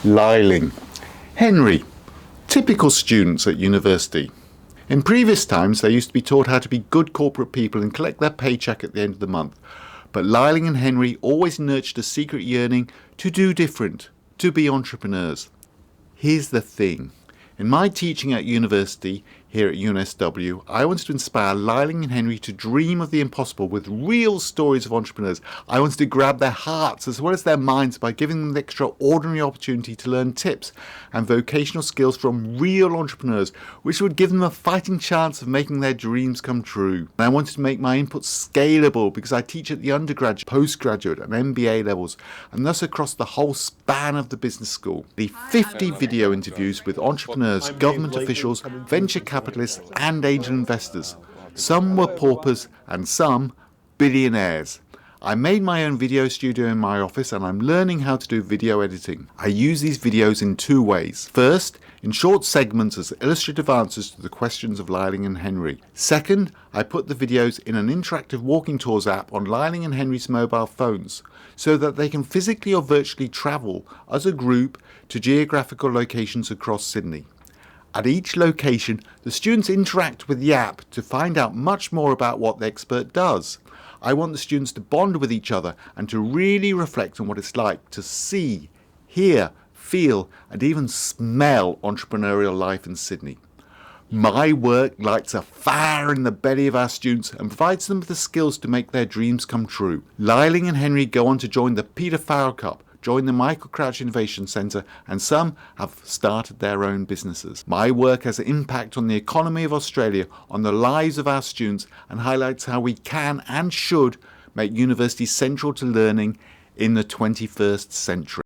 Liling. Henry. Typical students at university. In previous times, they used to be taught how to be good corporate people and collect their paycheck at the end of the month. But Liling and Henry always nurtured a secret yearning to do different, to be entrepreneurs. Here's the thing. In my teaching at university, here at UNSW, I wanted to inspire Liling and Henry to dream of the impossible with real stories of entrepreneurs. I wanted to grab their hearts as well as their minds by giving them the extraordinary opportunity to learn tips and vocational skills from real entrepreneurs, which would give them a fighting chance of making their dreams come true. And I wanted to make my input scalable because I teach at the undergraduate, postgraduate and MBA levels, and thus across the whole span of the business school. The 50 video interviews with entrepreneurs, government officials, venture capitalists and angel investors. Some were paupers and some billionaires. I made my own video studio in my office and I'm learning how to do video editing. I use these videos in two ways. First, in short segments as illustrative answers to the questions of Liling and Henry. Second, I put the videos in an interactive walking tours app on Liling and Henry's mobile phones so that they can physically or virtually travel as a group to geographical locations across Sydney. At each location, the students interact with the app to find out much more about what the expert does. I want the students to bond with each other and to really reflect on what it's like to see, hear, feel, and even smell entrepreneurial life in Sydney. My work lights a fire in the belly of our students and provides them with the skills to make their dreams come true. Liling and Henry go on to join the Peter Farrell Cup, join the Michael Crouch Innovation Centre, and some have started their own businesses. My work has an impact on the economy of Australia, on the lives of our students, and highlights how we can and should make university central to learning in the 21st century.